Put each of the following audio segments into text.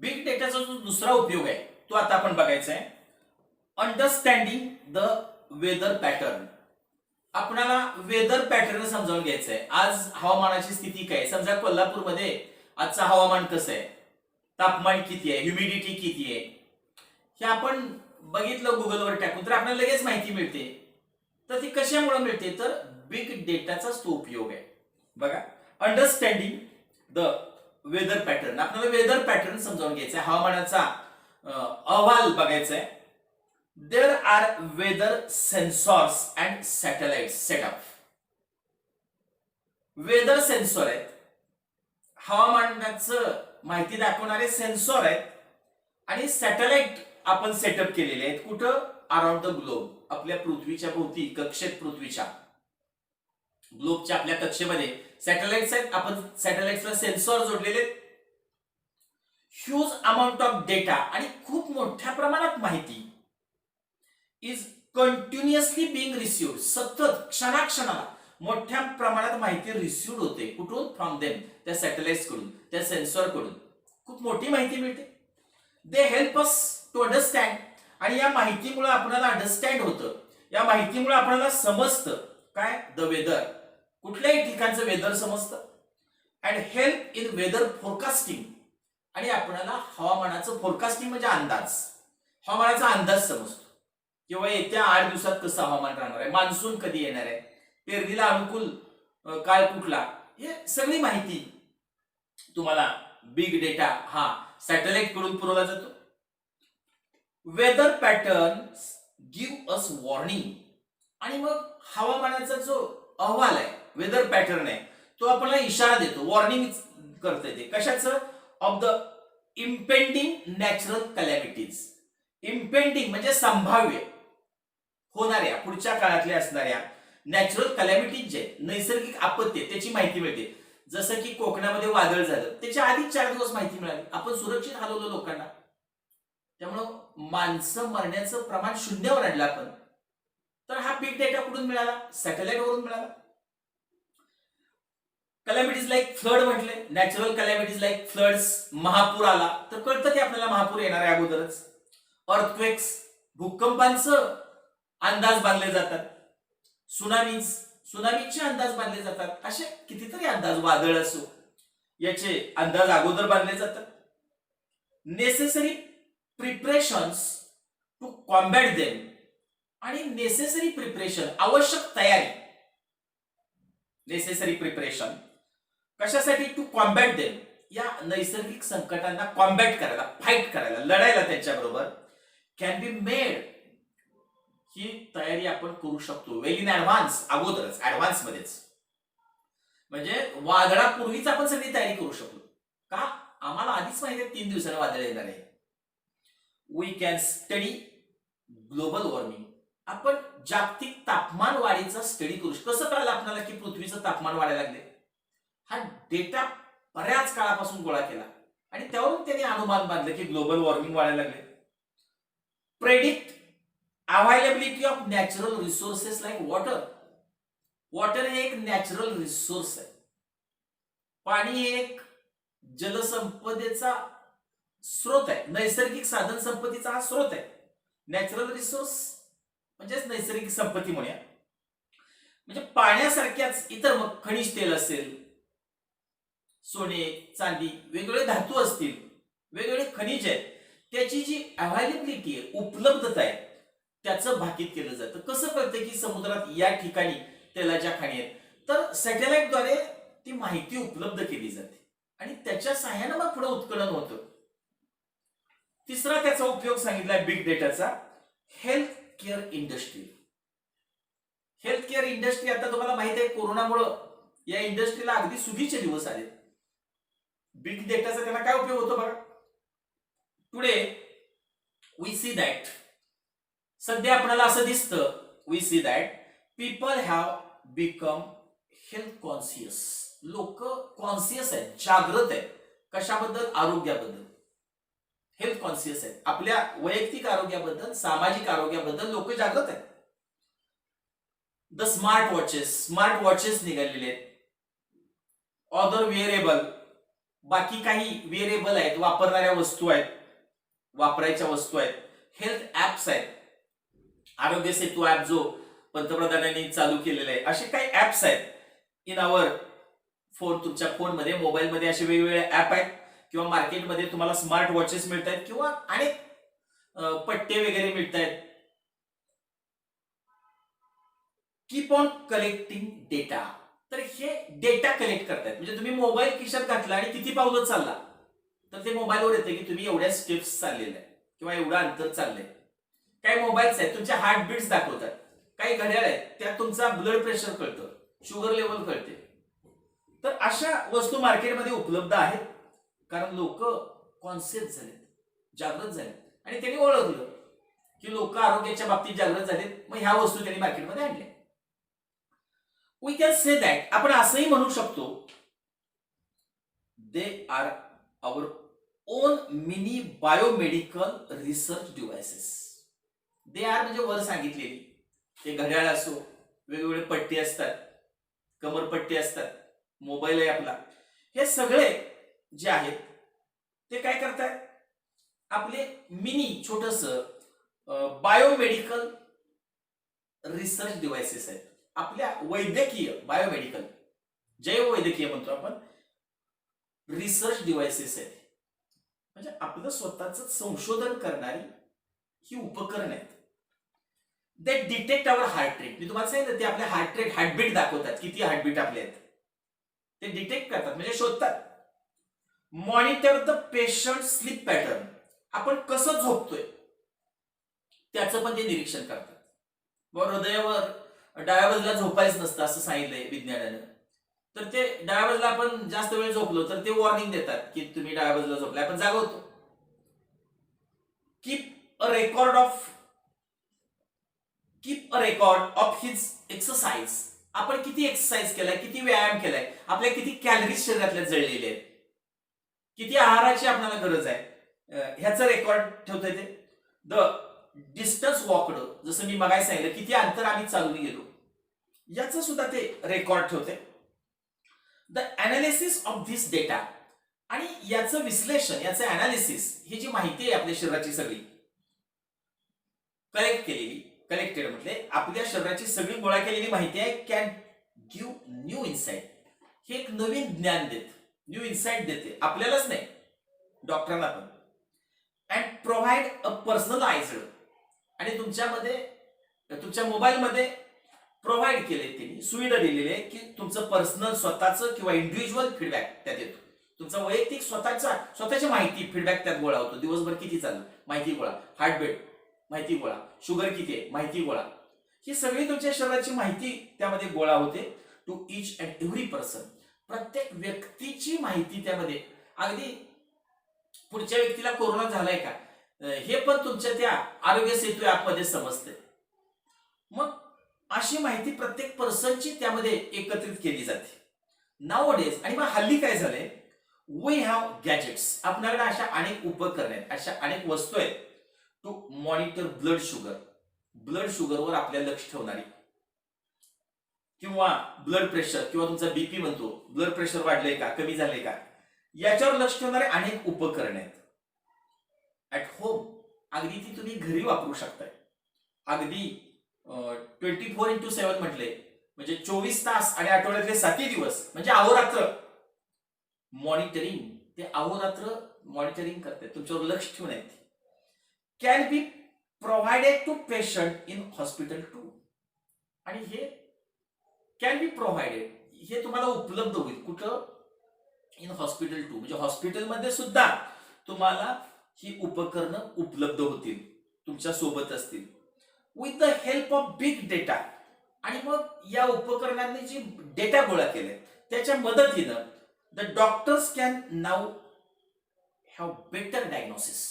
Big डेटाचा जो दुसरा उपयोग आहे तो आता आपण बघायचा आहे. Understanding the weather pattern. आपल्याला वेदर पॅटर्न समजावून घ्यायचं आहे. आज हवामानाची स्थिती काय, समजा कोल्हापूरमध्ये आजचं हवामान कसं आहे, तापमान किती आहे, ह्युमिडिटी किती आहे, हे आपण बघितलं गुगलवर टाकून तर आपल्याला लगेच माहिती मिळते. तर ती कशामुळे मिळते, तर बिग डेटाचाच तो उपयोग आहे. बघा, अंडरस्टँडिंग द वेदर पॅटर्न. आपल्याला वेदर पॅटर्न समजावून घ्यायचं आहे, हवामानाचा अहवाल बघायचा आहे. There are weather sensors and satellite setup. Weather sensor आहेत, हवामानाचं माहिती दाखवणारे सेन्सॉर आहेत, आणि सॅटेलाइट आपण सेटअप केलेले आहेत. कुठं? Around the globe. आपल्या पृथ्वीच्या भोवती, कक्षेत, पृथ्वीच्या ग्लोबच्या आपल्या कक्षेमध्ये सॅटेलाइट्स आहेत. आपण सॅटेलाइट्सला सेन्सॉर जोडलेले आहेत. ह्यूज अमाऊंट ऑफ डेटा, आणि खूप मोठ्या प्रमाणात माहिती इज कंटिन्युअसली बिंग रिसिव्ड. सतत क्षणाक्षणाला मोठ्या प्रमाणात माहिती रिसिव्ड होते. कुठून? फ्रॉम देम, त्या सॅटेलाइट्स कडून, त्या सेन्सॉर कडून खूप मोठी माहिती मिळते. They help us to understand. आणि या माहितीमुळे आपल्याला अंडरस्टँड होतं, या माहितीमुळे आपल्याला समजतं काय? The weather. कुठल्याही ठिकाणचं वेदर समजतं. And help in weather forecasting. आणि आपल्याला हवामानाचं फोरकास्टिंग म्हणजे अंदाज, हवामानाचा अंदाज समजतो. किंवा येत्या 8 दिवसात कसं हवामान राहणार आहे, मान्सून कधी येणार आहे, पेरणीला अनुकूल काळ कुठला, हे सगळी माहिती तुम्हाला बिग डेटा हा सॅटेलाइट कडून पुरवला जातो. Weather pattern give us warning. आणि मग हवामानाचा जो अहवाल आहे, वेदर पॅटर्न आहे, तो आपल्याला इशारा देतो, वॉर्निंग करते. ते कशाचं? Of the impending natural calamities. Impending म्हणजे संभाव्य होणाऱ्या, पुढच्या काळातल्या असणाऱ्या नॅचरल कॅलॅमिटीज, जे नैसर्गिक आपत्ती, त्याची माहिती मिळते. जसं की कोकणामध्ये वादळ झालं, त्याच्या आधी 4 दिवस माहिती मिळाली, आपण सुरक्षित हलवलं लोकांना, त्यामुळं माणसं मरण्याचं प्रमाण शून्यावर आणलं आपण. तर हा बिग डेटा कुठून मिळाला? सॅटेलाइट वरून मिळाला. कॅलॅमिटीज लाईक फ्लड म्हटले, नॅचरल कॅलॅमिटीज लाईक फ्लड्स. महापूर आला तर कळतं की आपल्याला महापूर येणार आहे अगोदरच. अर्थक्वेक्स, भूकंपांचं अंदाज बांधले जातात. सुनामीज, सुनामीचे अंदाज बांधले जातात. असे कितीतरी अंदाज, वादळ असो, याचे अंदाज अगोदर बांधले जातात. Necessary preparations to combat them. आणि नेसेसरी प्रिपरेशन, आवश्यक तयारी, नेसेसरी प्रिपरेशन कशासाठी? टू कॉम्बॅट देम, या नैसर्गिक संकटांना कॉम्बॅट करायला, फाईट करायला, लढायला त्यांच्याबरोबर. Can be made. ही तयारी आपण करू शकतो वेल इन ऍडव्हान्स, अगोदरच, ऍडव्हान्स मध्येच. म्हणजे वादळापूर्वीच आपण सगळी तयारी करू शकतो. का? आम्हाला आधीच माहिती आहे 3 दिवसांनी वादळ येणार आहे. We can study global warming. आपण जागतिक तापमान वाढीचा स्टडी करू शकतो. कसं कळलं आपल्याला की पृथ्वीचं तापमान वाढायला लागले? हा डेटा बऱ्याच काळापासून गोळा केला, आणि त्यावरून त्यांनी अनुमान बांधलं की ग्लोबल वॉर्मिंग वाढायला लागले. Predict availability of natural resources like water. Water हे एक नॅचरल रिसोर्स आहे. पाणी हे एक जलसंपदेचा स्रोत आहे, नैसर्गिक साधन संपत्तीचा हा स्रोत आहे. नॅचरल रिसोर्स म्हणजेच नैसर्गिक संपत्ती म्हणूया. म्हणजे पाण्यासारख्याच इतर, मग खनिज तेल असेल, सोने, चांदी, वेगवेगळे धातू असतील, वेगवेगळे खनिज आहेत, त्याची जी अवेलेबिलिटी आहे, उपलब्धता आहे, त्याचं भाकीत केलं जातं. कसं कळतं की समुद्रात या ठिकाणी तेलाच्या खाणी आहेत? तर सॅटेलाइटद्वारे ती माहिती उपलब्ध केली जाते, आणि त्याच्या सहाय्यानं मग पुढे उत्खनन होतं. तिसरा त्याचा उपयोग सांगितलाय बिग डेटाचा, health care industry. Health care industry, आता तुम्हाला माहिती आहे कोरोनामुळे या इंडस्ट्रीला अगदी सुगीचे दिवस आले. बिग डेटाचा त्यांना काय उपयोग होतो बघा. टुडे वी सी दॅट, सध्या आपल्याला असं दिसतं, we see that people have become health conscious. लोक कॉन्शियस आहेत, जागृत आहेत. कशाबद्दल? आरोग्याबद्दल. हेल्थ कॉन्शियस आहेत, आपल्या वैयक्तिक आरोग्याबद्दल, सामाजिक आरोग्याबद्दल लोक जागृत आहेत. The smart watches, smart watches निघालेले आहेत. ऑदर वेअरेबल, बाकी काही व्हेरिएबल आहेत, वापरणाऱ्या वस्तू आहेत, वापरायच्या वस्तू आहेत, हेल्थ ऍप्स आहेत, आरोग्य सेतू ऍप जो पंतप्रधानांनी चालू केलेला आहे, असे काही ऍप्स आहेत इन आवर फोन. तुमच्या फोनमध्ये, मोबाईलमध्ये असे वेगवेगळे ऍप आहेत, किंवा मार्केटमध्ये तुम्हाला स्मार्ट वॉचेस मिळत आहेत, किंवा अनेक पट्टे वगैरे मिळत आहेत. Keep on collecting data. तर हे डेटा कलेक्ट करतायत. म्हणजे तुम्ही मोबाईल खिशात घातला आणि किती पावलं चालला, तर ते मोबाईलवर येते की तुम्ही एवढ्या स्टेप्स चाललेल्या आहे किंवा एवढं अंतर चाललंय. काही मोबाईल्स आहेत तुमच्या हार्टबीट्स दाखवतात, काही घड्याळ आहेत त्यात तुमचा ब्लड प्रेशर कळतं, शुगर लेवल कळते. तर अशा वस्तू मार्केटमध्ये उपलब्ध आहेत, कारण लोक कॉन्शियस झालेत, जागृत झालेत, आणि त्यांनी ओळखलं की लोक आरोग्याच्या बाबतीत जागृत झालेत, मग ह्या वस्तू त्यांनी मार्केटमध्ये आणल्या. वी कॅन से दॅट, आपण असंही म्हणू शकतो, they are our own mini biomedical research devices. They are म्हणजे वर सांगितलेली, ते घड्याळ असो, वेगवेगळे पट्टी असतात, कमरपट्टी असतात, मोबाईल आहे आपला, हे सगळे जे आहेत ते काय करतात, आपले मिनी छोटस बायोमेडिकल रिसर्च डिव्हायसेस आहेत. आपल्या वैद्यकीय, बायोमेडिकल, जैव वैद्यकीय म्हणतो आपण, रिसर्च डिव्हायसेस आहेत. म्हणजे आपलं स्वतःच संशोधन करणारी ही उपकरण आहेत. They detect our heart rate. मी तुम्हाला सांगितलं ते आपल्या हार्ट रेट, हार्टबीट दाखवतात, किती हार्टबीट आपले आहेत ते डिटेक्ट करतात, म्हणजे शोधतात. Monitor the patient sleep pattern. आपण कसं झोपतोय त्याचं पण ते निरीक्षण करतात. हृदयावर डाव्या बाजूला झोपायच नसतं असं सांगितलंय विज्ञानानं, तर ते डाव्या बाजूला आपण जास्त वेळ झोपलो तर ते वॉर्निंग देतात की तुम्ही डाव्या बाजूला झोपलाय, आपण जागवतो. Keep a record of his exercise. आपण किती एक्सरसाइज केलाय, किती व्यायाम केलाय, आपल्या किती कॅलरीज शरीरातल्या जळलेल्या आहेत, किती आहाराची आपल्याला गरज आहे, ह्याचं रेकॉर्ड ठेवतोय ते. द डिस्टन्स वॉकड, जसं मी मगाशी सांगितलं, किती अंतर आम्ही चालून गेलो, याचं सुद्धा ते रेकॉर्ड ठेवते. The analysis of this data, आणि याचं विश्लेषण, याचं अनालिसिस, ही जी माहिती आहे आपल्या शरीराची सगळी कलेक्टेड म्हटले आपल्या शरीराची सगळी गोळा केलेली माहिती आहे, कॅन गिव्ह न्यू इन्साइट. हे एक नवीन ज्ञान देते, न्यू इन्साइट देते, आपल्यालाच नाही, डॉक्टरांना पण. अँड प्रोव्हाइड अ पर्सनलाइज्ड, आणि तुमच्या मोबाईलमध्ये प्रोव्हाइड केले, त्यांनी सुविधा दिलेली आहे की तुमचं पर्सनल स्वतःचं किंवा इंडिव्हिज्युअल फीडबॅक त्यात येतो. तुमचा वैयक्तिक स्वतःची माहिती, फीडबॅक त्यात गोळा होतो. दिवसभर किती चाललं माहिती गोळा, हार्टबीट माहिती गोळा, शुगर किती आहे माहिती गोळा, ही सगळी तुमच्या शरीराची माहिती त्यामध्ये गोळा होते. To each and every person, प्रत्येक व्यक्तीची माहिती त्यामध्ये, अगदी पुढच्या व्यक्तीला कोरोना झालाय का हे पण तुमच्या त्या आरोग्य सेतू ऍपमध्ये समजते. मग अशी माहिती प्रत्येक पर्सनची त्यामध्ये एकत्रित केली जाते नाउ डेज. आणि मग हल्ली काय झालंय, वी हॅव गॅजेट्स, आपल्याकडे अशा अनेक उपकरणे आहेत, अशा अनेक वस्तू आहेत टू मॉनिटर ब्लड शुगरवर आपल्या लक्ष ठेवणारी, किंवा ब्लड प्रेशर, किंवा तुमचा बीपी म्हणतो, ब्लड प्रेशर वाढलंय का, कमी झालंय का, याच्यावर लक्ष ठेवणारे अनेक उपकरणे आहेत. ऍट होम, अगदी ती तुम्ही घरी वापरू शकताय. अगदी 24x7 म्हटले, म्हणजे 24 तास आणि आठवड्यातले 7 दिवस, म्हणजे अहोरात्र मॉनिटरिंग, ते अहोरात्र मॉनिटरिंग करतात, तुमच्यावर लक्ष ठेवून आहेत. Can be provided to patient in hospital too, आणि हे कॅन बी प्रोव्हाइडेड, हे तुम्हाला उपलब्ध होईल कुठं, इन हॉस्पिटल टू, म्हणजे हॉस्पिटलमध्ये सुद्धा तुम्हाला ही उपकरणं उपलब्ध होतील, तुमच्या सोबत असतील. With the help of big data, आणि मग या उपकरणांनी जी डेटा गोळा केले त्याच्या मदतीनं the doctors can now have better diagnosis.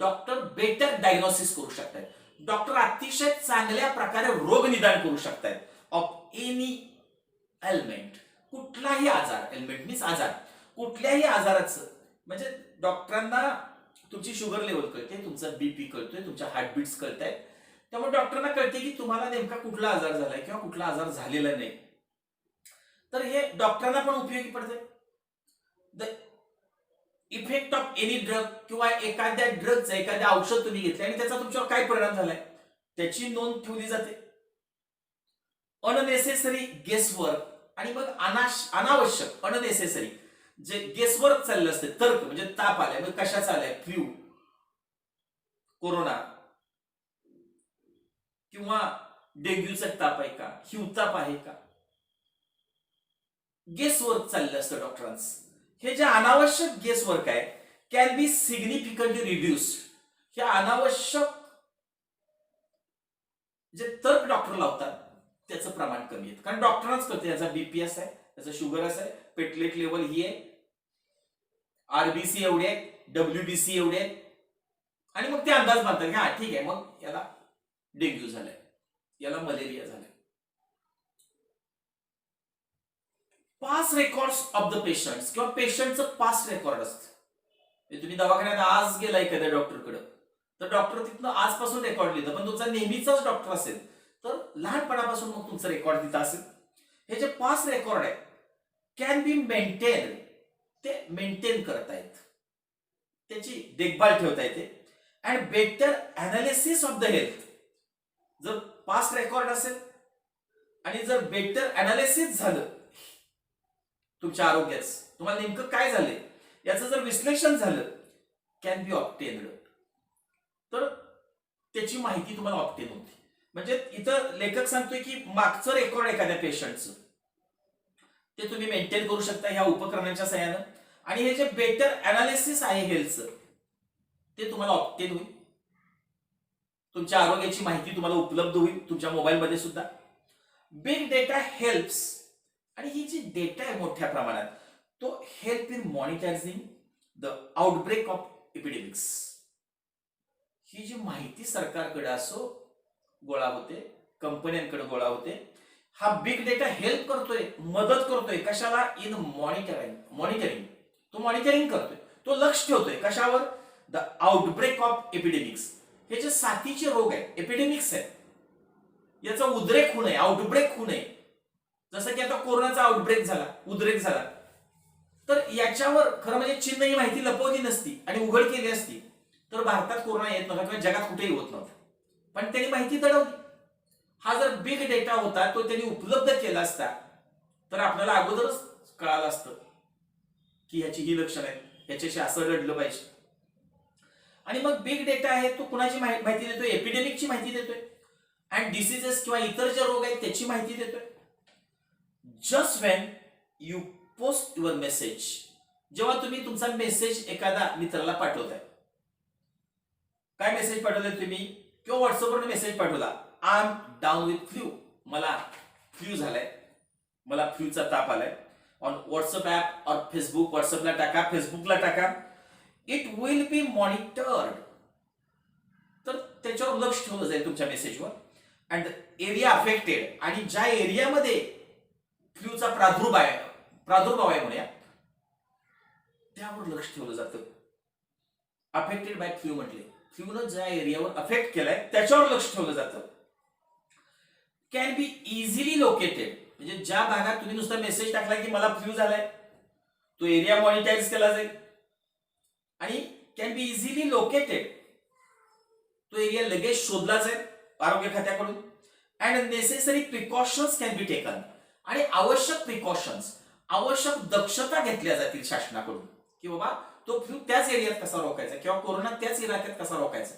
Doctor better diagnosis करू शकतात, डॉक्टर अतिशय चांगल्या प्रकारे रोग निदान करू शकतात ऑफ एनी एलिमेंट, कुठलाही आजार, एलिमेंट मीन्स आजार, कुठल्याही आजाराचं. म्हणजे डॉक्टरांना तुमची शुगर लेवल कळते, तुमचा बीपी कळतोय, तुमच्या हार्टबीट्स कळत आहेत, त्यामुळे डॉक्टरांना कळते की तुम्हाला नेमका कुठला आजार झालाय किंवा कुठला आजार झालेला नाही. तर हे डॉक्टरांना पण उपयोगी पडते. इफेक्ट ऑफ एनी ड्रग किंवा एखाद्या ड्रगचा एखाद्या औषध तुम्ही घेतले आणि त्याचा तुमच्यावर काय परिणाम झालाय त्याची नोंद ठेवली जाते. अननेसेसरी गेसवर्क आणि मग अनावश्यक अननेसेसरी जे गेसवर्क चाललं असते, तर्क म्हणजे ताप आलाय म्हणजे कशाचा आलाय, फ्ल्यू, कोरोना किंवा डेंग्यूचा ताप आहे का, हिवताप आहे का, गेसवर्क चाललं असतं डॉक्टरांचं. हे जे अनावश्यक गेसवर्क आहे कॅन बी सिग्निफिकंटली रिड्यूस्ड. हे अनावश्यक जे तर्क डॉक्टर लावतात त्याचं प्रमाण कमी आहे, कारण डॉक्टरांच कळते याचा बीपी असा आहे, याचा शुगर असा आहे, पेटलेट लेवल ही आहे, आरबीसी एवढे आहेत, डब्ल्यूबीसी एवढे आहेत, आणि मग ते अंदाज बांधतात की हा ठीक आहे मग याला डेंग्यू झालाय, याला मलेरिया झालाय. Past records of the patients किंवा पेशंटचं पास्ट रेकॉर्ड असतं. तुम्ही दवाखान्यात आज गेला एखाद्या डॉक्टरकडे तर डॉक्टर तिथनं आजपासून रेकॉर्ड लिहितं, पण तुमचा नेहमीचाच डॉक्टर असेल तर लहानपणापासून मग तुमचं रेकॉर्ड तिथं असेल. हे जे पास्ट रेकॉर्ड आहे कॅन बी मेंटेन, ते मेंटेन करता येत, त्याची देखभाल ठेवता येते. And better analysis of the health, जर पास्ट रेकॉर्ड असेल आणि जर बेटर अनालिसिस झालं तुमच्या आरोग्याचं, तुम्हाला नेमकं काय झालंय याचं जर विश्लेषण झालं, कॅन बी ऑब्टेन्ड, तर त्याची माहिती तुम्हाला ऑब्टेन होते. म्हणजे इथं लेखक सांगतोय की मागचं रेकॉर्ड एखाद्या पेशंटचं ते तुम्ही मेंटेन करू शकता ह्या उपकरणांच्या सहाय्यानं, आणि हे जे बेटर अनालिसिस आहे हेल्थचं ते तुम्हाला ऑब्टेन होईल. तुमच्या आरोग्याची माहिती तुम्हाला उपलब्ध होईल तुमच्या मोबाईलमध्ये सुद्धा. बिग डेटा हेल्प्स, आणि ही जी डेटा आहे मोठ्या प्रमाणात तो help in monitoring the outbreak of epidemics. ही जी माहिती सरकारकडे असो गोळा होते, कंपन्यांकडे गोळा होते, हा बिग डेटा हेल्प करतोय, मदत करतोय कशाला, इन मॉनिटरिंग. तो मॉनिटरिंग करतोय, तो लक्ष ठेवतोय कशावर, द आउटब्रेक ऑफ एपिडेमिक्स. हे जे साथीचे रोग आहेत, एपिडेमिक्स आहेत, याचा उद्रेक होऊ नये, आउटब्रेक होऊ नये. जसं की आता कोरोनाचा आउटब्रेक झाला, उद्रेक झाला, तर याच्यावर खरं म्हणजे चीनने ही माहिती लपवली नसती आणि उघड केली असती तर भारतात कोरोना येत नव्हता किंवा जगात कुठेही होत नव्हता, पण त्यांनी माहिती दडवली. हा जर बिग डेटा होता तो त्यांनी उपलब्ध केला असता तर आपल्याला अगोदरच कळालं असतं की ह्याची ही लक्षणं आहेत, ह्याच्याशी असं लढलं पाहिजे. आणि मग बिग डेटा आहे तो कुणाची माहिती देतोय, एपिडेमिकची माहिती देतोय, अँड डिसीजेस किंवा इतर जे रोग आहेत त्याची माहिती देतोय. Just Wien you post your message, जेव्हा तुम्ही तुमचा मेसेज एखादा मित्राला पाठवताय, काय मेसेज पाठवलाय तुम्ही, किंवा व्हॉट्सअपवर मेसेज पाठवला, I am down with flu, मला फ्लू झालाय, मला फ्लूचा ताप आलाय, ऑन व्हॉट्सअप ऍप और फेसबुक, व्हॉट्सअपला टाका, फेसबुकला टाका, इट विल बी मॉनिटर्ड. तर त्याच्यावर लक्ष ठेवलं जाईल तुमच्या मेसेजवर. अँड एरिया अफेक्टेड, आणि ज्या एरियामध्ये फ्लूचा प्रादुर्भाव आहे म्हणूया त्यावर लक्ष ठेवलं जातं. अफेक्टेड बाय फ्लू म्हटले, फ्लूनं ज्या एरियावर अफेक्ट केलाय त्याच्यावर लक्ष ठेवलं जातं. कॅन बी इझिली लोकेटेड, म्हणजे ज्या भागात तुम्ही नुसता मेसेज टाकला की मला फ्लू झालाय तो एरिया मॉनिटाईज केला जाईल, आणि कॅन बी इझिली लोकेटेड, तो एरिया लगेच शोधला जाईल आरोग्य खात्याकडून. And necessary precautions can be taken, आणि आवश्यक प्रिकॉशन्स, आवश्यक दक्षता घेतल्या जातील शासनाकडून की बाबा तो फ्लू त्याच एरियात कसा रोखायचा किंवा कोरोना त्याच इलाक्यात कसा रोखायचा,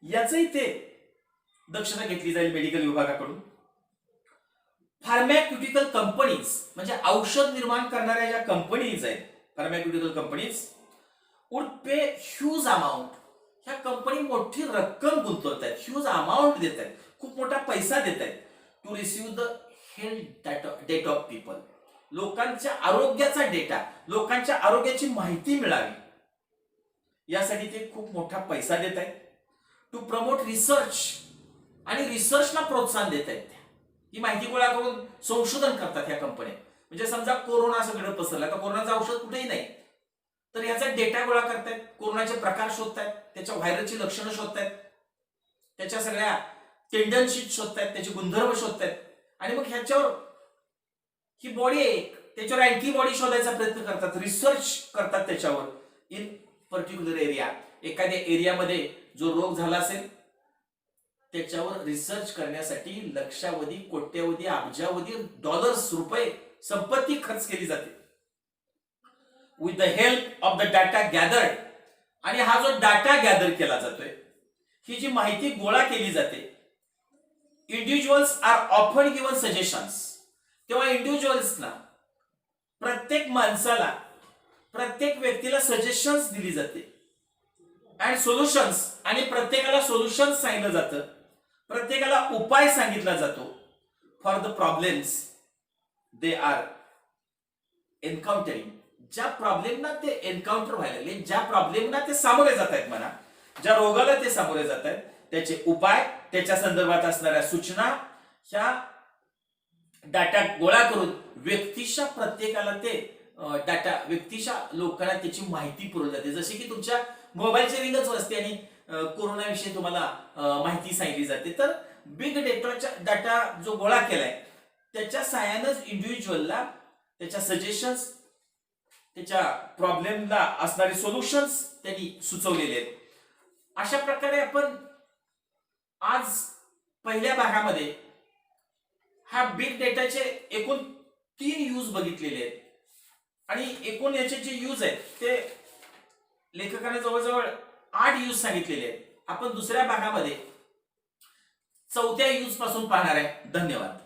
याचंही ते दक्षता घेतली जाईल मेडिकल विभागाकडून. फार्माक्युटिकल कंपनीज, म्हणजे औषध निर्माण करणाऱ्या ज्या कंपनीज आहेत, pharmaceutical companies would pay huge amount, ह्या कंपनी मोठी रक्कम गुंतवत आहेत, ह्यूज अमाऊंट देत आहेत, खूप मोठा पैसा देत आहेत, to receive the health data of people, लोकांच्या आरोग्याचा डेटा, लोकांच्या आरोग्याची माहिती मिळावी यासाठी ते खूप मोठा पैसा देत आहेत. टू प्रमोट रिसर्च, आणि रिसर्चला प्रोत्साहन देत आहेत, ही माहिती गोळा करून संशोधन करतात ह्या कंपन्या. म्हणजे समजा कोरोना सगळं पसरला तर कोरोनाचं औषध कुठेही नाही, तर याचा डेटा गोळा करतायत, कोरोनाचे प्रकार शोधतायत, त्याच्या व्हायरसची लक्षणं शोधतायत, त्याच्या सगळ्या टेंडन्सी शोधतायत, त्याचे गुणधर्म शोधतायत, आणि मग ह्याच्यावर ही बॉडी आहे त्याच्यावर अँटीबॉडी शोधायचा प्रयत्न करतात, रिसर्च करतात त्याच्यावर, इन पर्टिक्युलर एरिया, एखाद्या एरियामध्ये जो रोग झाला असेल त्याच्यावर रिसर्च करण्यासाठी लक्षावधी, कोट्यावधी, अब्जावधी डॉलर्स, रुपये संपत्ती खर्च केली जाते with the help of the data gathered. आणि हा जो डाटा गॅदर केला जातोय, ही जी माहिती गोळा केली जाते, individuals are often given suggestions. तेव्हा इंडिव्हिज्युअल्सना, प्रत्येक माणसाला, प्रत्येक व्यक्तीला सजेशन्स दिली जाते अँड सोल्युशन्स, आणि प्रत्येकाला सोल्युशन्स सांगितलं जातं, प्रत्येकाला उपाय सांगितला जातो for the problems they are encountering. ज्या प्रॉब्लेमना ते एन्काउंटर व्हायला लागले, ज्या प्रॉब्लेमना ते सामोरे जात आहेत, म्हणा ज्या रोगाला ते सामोरे जात आहेत, त्याचे उपाय, त्याच्या संदर्भात असणाऱ्या सूचना, ह्या डाटा गोळा करून व्यक्तीच्या प्रत्येकाला ते डाटा, व्यक्तीच्या लोकांना त्याची माहिती पुरवली जाते. जसे की तुमच्या मोबाईलची रिंगच वाजते आणि कोरोनाविषयी तुम्हाला माहिती सांगितली जाते. तर बिग डेटाचा डाटा जो गोळा केलाय त्याच्या साहाय्यानेच इंडिव्हिज्युअलला त्याच्या सजेशन्स, त्याच्या प्रॉब्लेमला असणारे सोल्युशन्स त्यांनी सुचवलेले आहेत. अशा प्रकारे आपण आज पहिल्या भागामध्ये हा बिग डेटाचे एकूण 3 यूज बघितलेले आहेत आणि एकूण याचे जे यूज आहेत ते लेखकाने जवळजवळ 8 यूज सांगितलेले आहेत. आपण दुसऱ्या भागामध्ये 4थ्या यूज पासून पाहणार आहे. धन्यवाद.